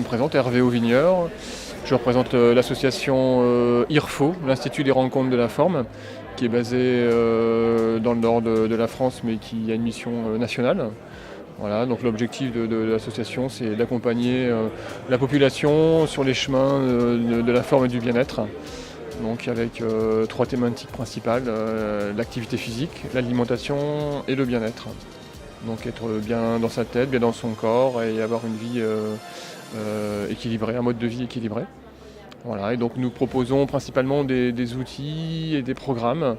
présente Hervé Auvigneur. Je représente l'association IRFO, l'Institut des rencontres de la forme, qui est basée dans le nord de la France, mais qui a une mission nationale. Voilà, donc l'objectif de l'association, c'est d'accompagner la population sur les chemins de la forme et du bien-être. Donc avec 3 thématiques principales, l'activité physique, l'alimentation et le bien-être. Donc être bien dans sa tête, bien dans son corps et avoir une vie équilibrée, un mode de vie équilibré. Voilà, et donc nous proposons principalement des outils et des programmes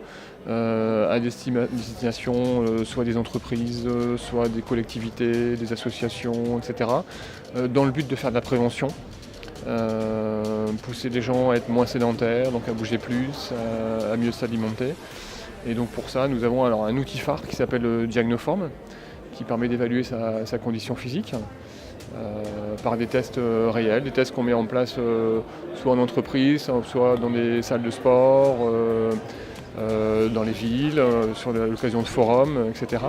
à destination soit des entreprises, soit des collectivités, des associations, etc. Dans le but de faire de la prévention, pousser les gens à être moins sédentaires, donc à bouger plus, à mieux s'alimenter. Et donc pour ça, nous avons alors un outil phare qui s'appelle Diagnoform, qui permet d'évaluer sa condition physique par des tests réels, des tests qu'on met en place soit en entreprise, soit dans des salles de sport, dans les villes, sur l'occasion de forums, etc.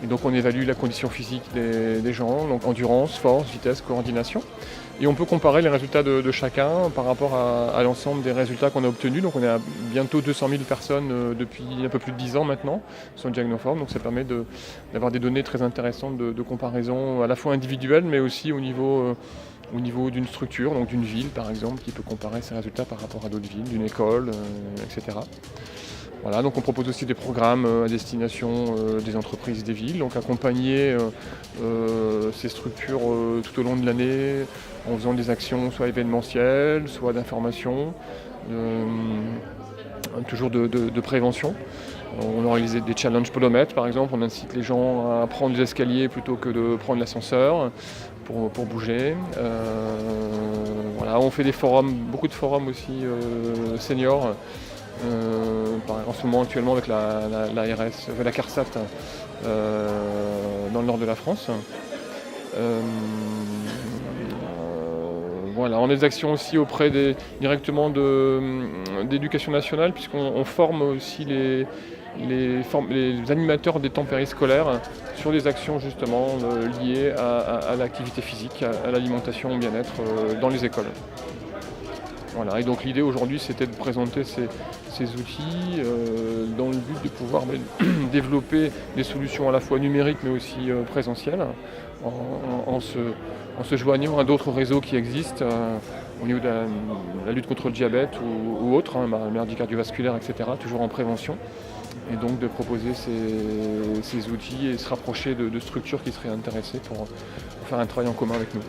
Et donc on évalue la condition physique des gens, donc endurance, force, vitesse, coordination. Et on peut comparer les résultats de chacun par rapport à l'ensemble des résultats qu'on a obtenus. Donc on est à bientôt 200 000 personnes depuis un peu plus de 10 ans maintenant sur le Diagnoform. Donc ça permet d'avoir des données très intéressantes de comparaison à la fois individuelle mais aussi au niveau d'une structure, donc d'une ville par exemple, qui peut comparer ses résultats par rapport à d'autres villes, d'une école, etc. Voilà, donc on propose aussi des programmes à destination des entreprises des villes, donc accompagner ces structures tout au long de l'année en faisant des actions soit événementielles, soit d'information, toujours de prévention. On organise des challenges podomètres par exemple, on incite les gens à prendre les escaliers plutôt que de prendre l'ascenseur pour bouger. Voilà, on fait des forums, beaucoup de forums aussi seniors. En ce moment actuellement avec la CARSAT dans le nord de la France. Voilà, on a des actions aussi auprès directement d'éducation nationale, puisqu'on forme aussi les animateurs des temps périscolaires sur des actions justement liées à l'activité physique, à l'alimentation, au bien-être dans les écoles. Voilà, et donc l'idée aujourd'hui c'était de présenter ces outils dans le but de pouvoir développer des solutions à la fois numériques mais aussi présentielles en se joignant à d'autres réseaux qui existent au niveau de la lutte contre le diabète ou autres, maladie cardiovasculaire, etc., toujours en prévention. Et donc de proposer ces outils et se rapprocher de structures qui seraient intéressées pour faire un travail en commun avec nous.